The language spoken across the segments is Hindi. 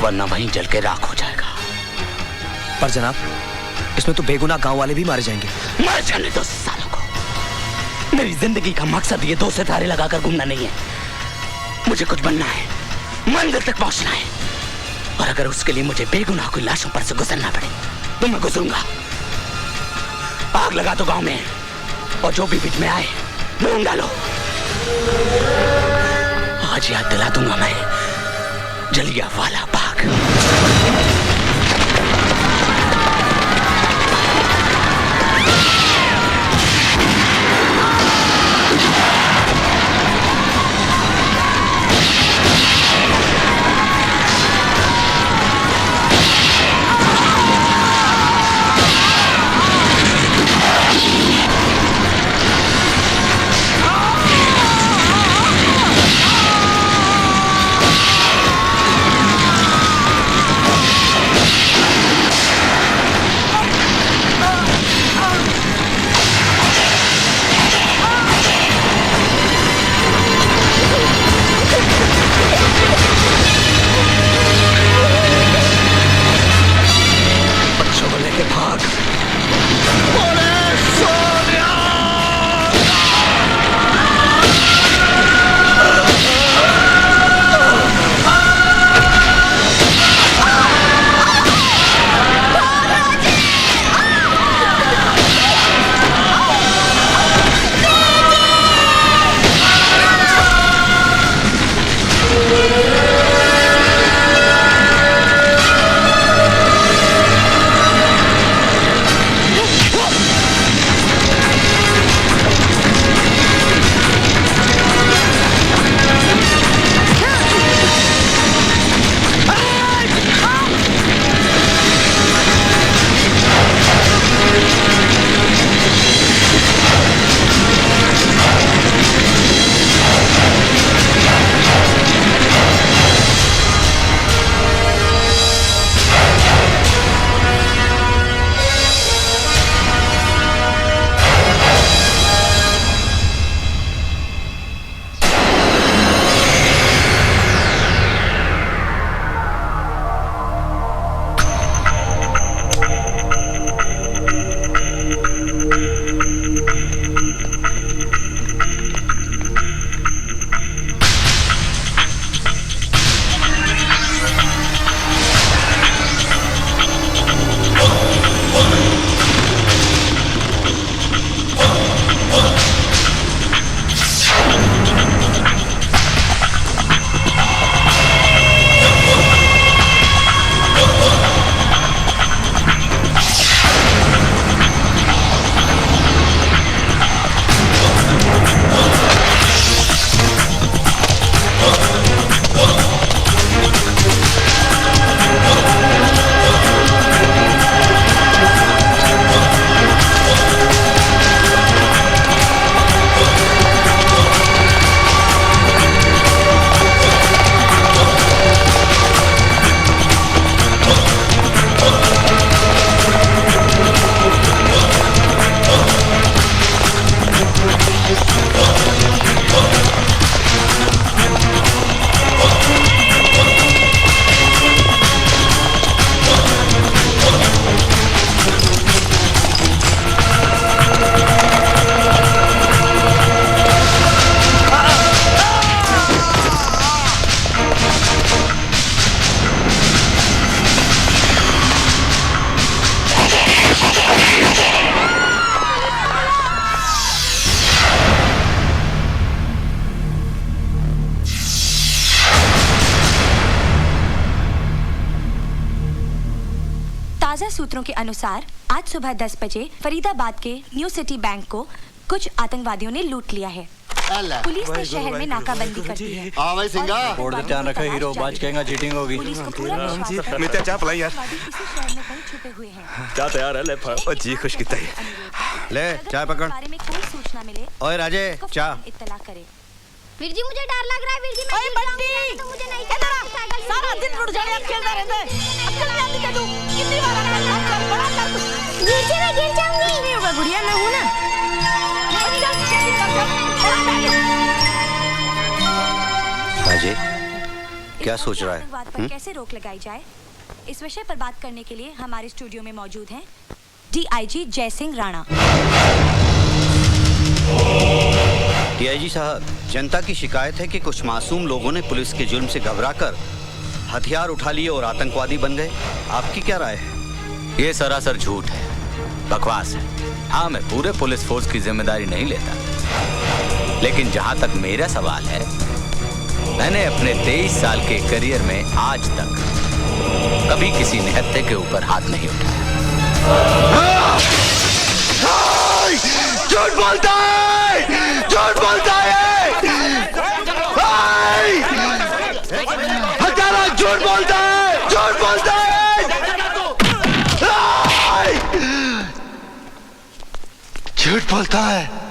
वरना वहीं जल के राख हो जाएगा। पर जनाब, इसमें तो बेगुनाह गांव वाले भी मारे जाएंगे। मर जाने दो सालों को। मेरी जिंदगी का मकसद ये 2 सितारे लगाकर घूमना नहीं है। मुझे कुछ बनना है, मंजिल तक पहुंचना है, और अगर उसके लिए मुझे बेगुनाह की लाशों पर से गुजरना पड़े तो मैं गुजरूंगा। आग लगा दो गांव में, और जो भी बीच में आए ढूंढ डालो। आज याद दिला दूंगा मैं जलियांवाला बाग। ताज़ा सूत्रों के अनुसार आज सुबह 10 बजे फरीदाबाद के न्यू सिटी बैंक को कुछ आतंकवादियों ने लूट लिया है। पुलिस ने शहर में नाकाबंदी कर दी है। हाँ भाई सिंगा बोर्ड पे ध्यान रखो, हीरो बाज कहेगा चीटिंग होगी। पुलिस को पूरा विश्वास है मित्या चाप लाई यार। इसी शहर में कहीं छुपे हुए हैं। क्या तैयार है ले ओ जी खुश कितना है। ले चाय पकड़। बारे में कोई सूचना मिले ओए राजे चाय। इत्तला करे। वीर जी मुझे डर लग रहा है। वीर जी ओए बंटी, तो मुझे नहीं सारा दिन रुट जाने खेलता रहता है। अक्ल नहीं आती क्या तू? कितनी बार आना बड़ा कर तू। वीर जी मैं गिर जाऊंगी। नहीं होगा गुड़िया, मैं हूं ना। राजे क्या सोच रहा है? आतंकवाद पर कैसे रोक लगाई जाए, इस विषय पर बात करने के लिए हमारे स्टूडियो में मौजूद हैं डीआईजी जय सिंह राणा। डीआईजी साहब, जनता की शिकायत है कि कुछ मासूम लोगों ने पुलिस के जुल्म से घबराकर हथियार उठा लिए और आतंकवादी बन गए। आपकी क्या राय है? ये सरासर झूठ है, बकवास है। हाँ, मैं पूरे पुलिस फोर्स की जिम्मेदारी नहीं लेता, लेकिन जहां तक मेरा सवाल है, मैंने अपने 23 साल के करियर में आज तक कभी किसी निहत्थे के ऊपर हाथ नहीं उठाया। झूठ बोलता है, झूठ बोलता है, हत्यारा झूठ बोलता है, झूठ बोलता है, झूठ बोलता है।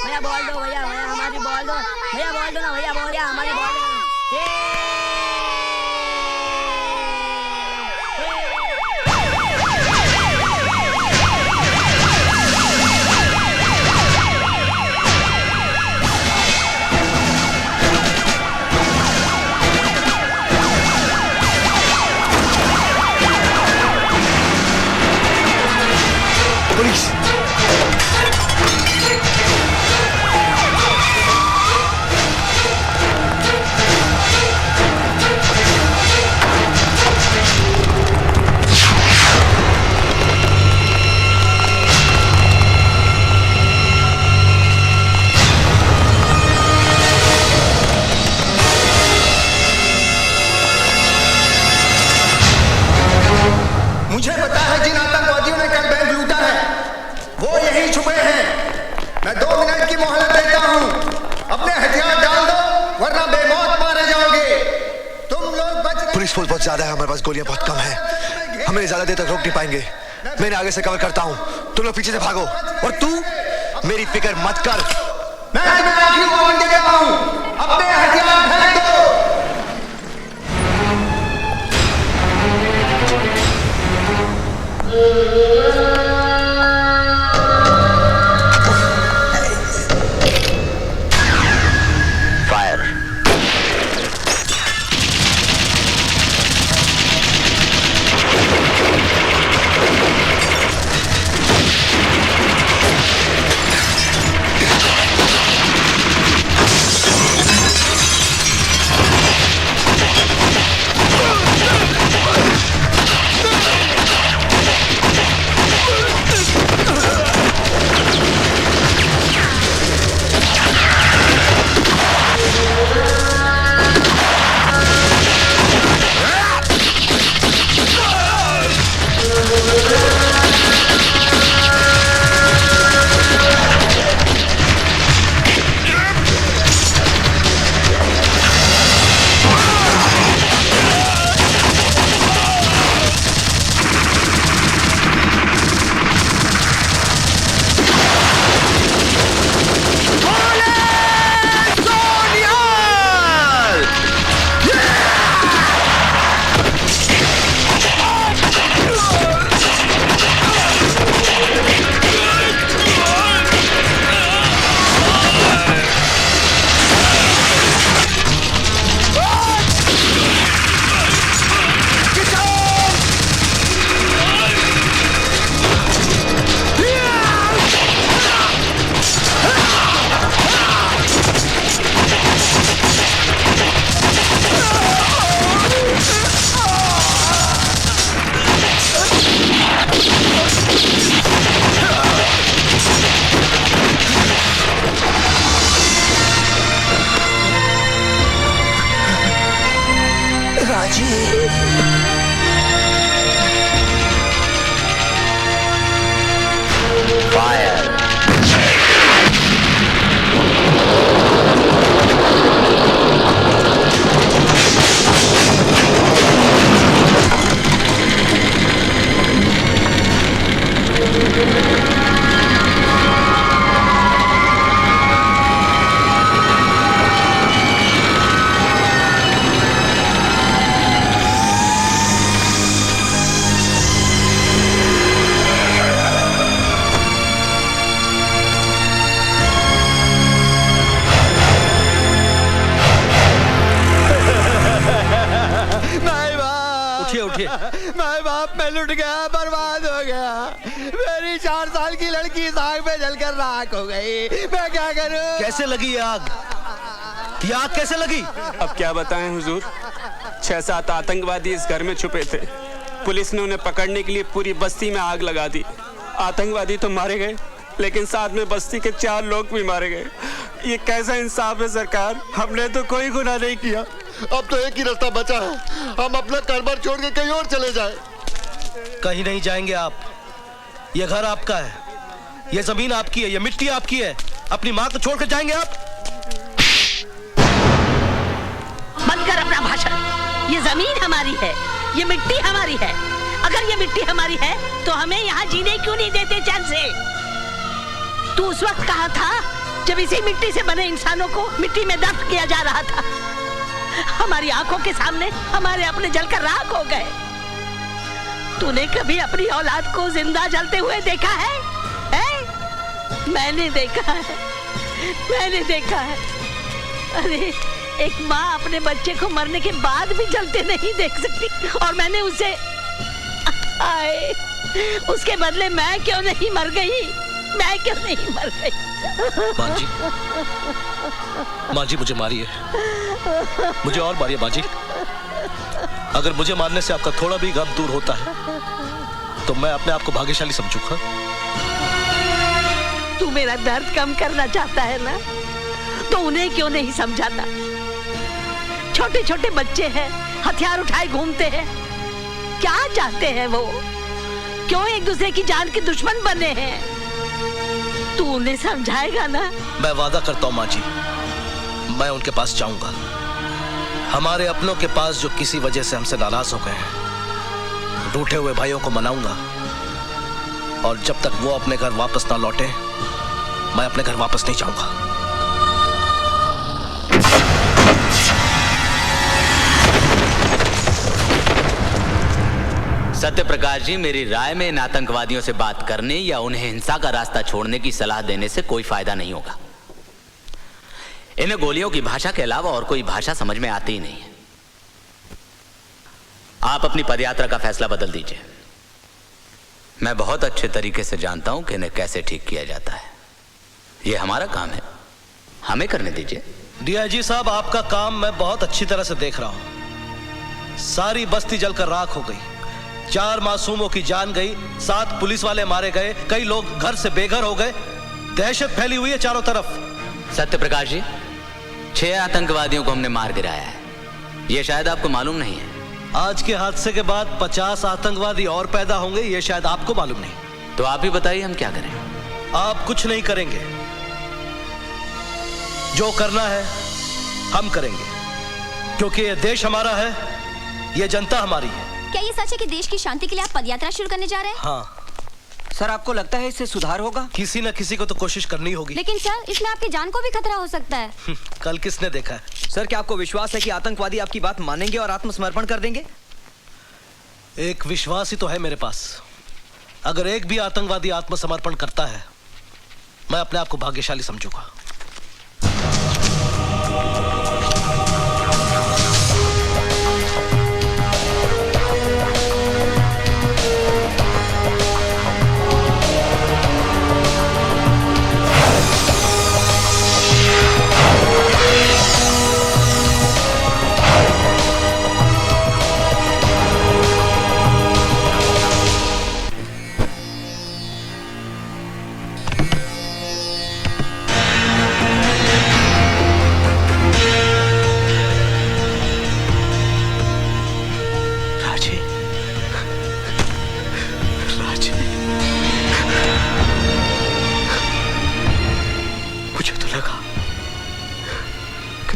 भैया बोल दो, भैया हमारी बोल दो, भैया बोल दो ना, भैया बोल दिया हमारी बोल दो। पुलिस! मुझे पता है जिन आतंकवादियों ने कल बैंक लूटा है वो यहीं छुपे हैं। मैं 2 मिनट की मोहलत देता हूं, अपने हथियार डाल दो वरना बेमौत मारे जाओगे। तुम लोग बच रहे। पुलिस फोर्स बहुत ज्यादा है, हमारे पास गोलियां बहुत कम है, हमें ज्यादा देर तक रोक नहीं पाएंगे। मैं आगे से कवर करता हूँ, तुम लोग पीछे से भागो। और तू मेरी फिक्र मत कर। मैं तुम्हें आखिरी वार्निंग दे देता हूं, अपने हथियार फेंक दो। फायर। सब मैं लुट गया, बर्बाद हो गया। मेरी 4 साल की लड़की इस आग में जलकर राख हो गई। मैं क्या करूं? कैसे लगी ये आग? ये आग कैसे लगी? अब क्या बताएं हुजूर, 6-7 आतंकवादी इस घर में छुपे थे। पुलिस ने उन्हें पकड़ने के लिए पूरी बस्ती में आग लगा दी। आतंकवादी तो मारे गए, लेकिन साथ में बस्ती के 4 लोग भी मारे गए। ये कैसा इंसाफ है सरकार? हमने तो कोई गुनाह नहीं किया। अब तो एक ही रास्ता बचा है, हम अपना घर-बार छोड़ के कहीं और चले जाएं। कहीं नहीं जाएंगे आप। ये घर आपका है, ये जमीन आपकी है, ये मिट्टी आपकी है। अपनी माँ को छोड़कर जाएंगे आप? बंद कर अपना भाषण। ये जमीन हमारी है, ये मिट्टी हमारी है। अगर ये मिट्टी हमारी है तो हमें यहाँ जीने क्यों नहीं देते चैन से? तू उस वक्त कहाँ था जब इसी मिट्टी से बने इंसानों को मिट्टी में दफन किया जा रहा था? हमारी आंखों के सामने हमारे अपने जलकर राख हो गए। तूने कभी अपनी औलाद को जिंदा जलते हुए देखा है? मैंने देखा है, मैंने देखा है। अरे एक माँ अपने बच्चे को मरने के बाद भी जलते नहीं देख सकती, और मैंने उसे आए उसके बदले मैं क्यों नहीं मर गई? मैं क्यों नहीं मर गई? माँ जी मुझे मारिए, मुझे और मारिए माँ जी। अगर मुझे मारने से आपका थोड़ा भी गम दूर होता है तो मैं अपने आप को भाग्यशाली समझूंगा। तू मेरा दर्द कम करना चाहता है ना, तो उन्हें क्यों नहीं समझाता? छोटे छोटे बच्चे हैं, हथियार उठाए घूमते हैं। क्या चाहते हैं वो? क्यों एक दूसरे की जान के दुश्मन बने हैं? तू उन्हें समझाएगा ना? मैं वादा करता हूँ माँ जी, मैं उनके पास जाऊंगा। हमारे अपनों के पास जो किसी वजह से हमसे नाराज हो गए हैं, रूठे हुए भाइयों को मनाऊंगा। और जब तक वो अपने घर वापस ना लौटे, मैं अपने घर वापस नहीं जाऊंगा। सत्य प्रकाश जी, मेरी राय में इन आतंकवादियों से बात करने या उन्हें हिंसा का रास्ता छोड़ने की सलाह देने से कोई फायदा नहीं होगा। इन्हें गोलियों की भाषा के अलावा और कोई भाषा समझ में आती ही नहीं है। आप अपनी पदयात्रा का फैसला बदल दीजिए। मैं बहुत अच्छे तरीके से जानता हूं कि इन्हें कैसे ठीक किया जाता है। यह हमारा काम है, हमें करने दीजिए। डीआईजी साहब, आपका काम मैं बहुत अच्छी तरह से देख रहा हूं। सारी बस्ती जलकर राख हो गई, 4 मासूमों की जान गई, 7 पुलिस वाले मारे गए, कई लोग घर से बेघर हो गए। दहशत फैली हुई है चारों तरफ। सत्य प्रकाश जी, 6 आतंकवादियों को हमने मार गिराया है, यह शायद आपको मालूम नहीं है। आज के हादसे के बाद 50 आतंकवादी और पैदा होंगे, यह शायद आपको मालूम नहीं। तो आप ही बताइए हम क्या करें? आप कुछ नहीं करेंगे, जो करना है हम करेंगे, क्योंकि ये देश हमारा है, ये जनता हमारी है। क्या ये सच है कि देश की शांति के लिए आप पदयात्रा शुरू करने जा रहे हैं? हाँ सर, आपको लगता है इससे सुधार होगा? किसी न किसी को तो कोशिश करनी होगी। लेकिन सर, इसमें आपकी जान को भी खतरा हो सकता है। कल किसने देखा है? सर, क्या आपको विश्वास है कि आतंकवादी आपकी बात मानेंगे और आत्मसमर्पण कर देंगे? एक विश्वास ही तो है मेरे पास। अगर एक भी आतंकवादी आत्मसमर्पण करता है, मैं अपने आप को भाग्यशाली समझूंगा।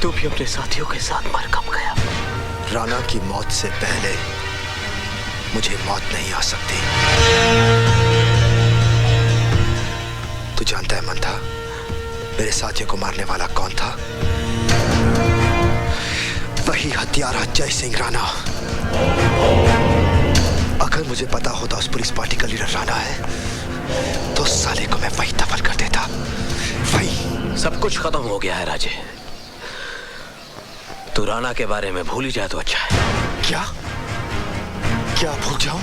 तू भी अपने साथियों के साथ मर कब गया? राणा की मौत से पहले मुझे मौत नहीं आ सकती। तू जानता है मंथा, मेरे साथियों को मारने वाला कौन था? वही हत्यारा जय सिंह राणा। अगर मुझे पता होता उस पुलिस पार्टी का लीडर राणा है, तो साले को मैं वही दफन कर देता। वही। सब कुछ खत्म हो गया है राजे। तू राणा के बारे में भूल ही जाए तो अच्छा है। क्या भूल जाऊं?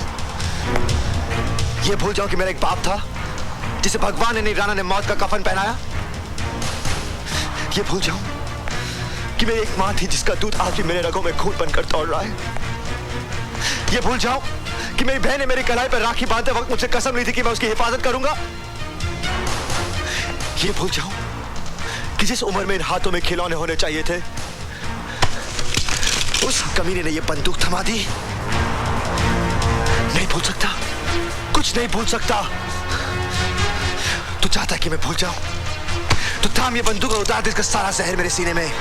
ये भूल जाऊं कि मेरा एक बाप था जिसे भगवान ने राणा ने मौत का कफन पहनाया। ये भूल जाऊं कि मेरी एक मां थी जिसका दूध आज भी मेरे रगों में खून बनकर दौड़ रहा है। ये भूल जाऊं कि मेरी बहन ने मेरी कलाई पर राखी बांधते वक्त मुझसे कसम ली थी कि मैं उसकी हिफाजत करूंगा। ये भूल जाऊं कि जिस उम्र में इन हाथों में खिलौने होने चाहिए थे, उस कमीने ने ये बंदूक थमा दी। नहीं भूल सकता, कुछ नहीं भूल सकता। तू चाहता कि मैं भूल जाऊं तो थाम ये बंदूक और उतार दे इसका सारा जहर मेरे सीने में।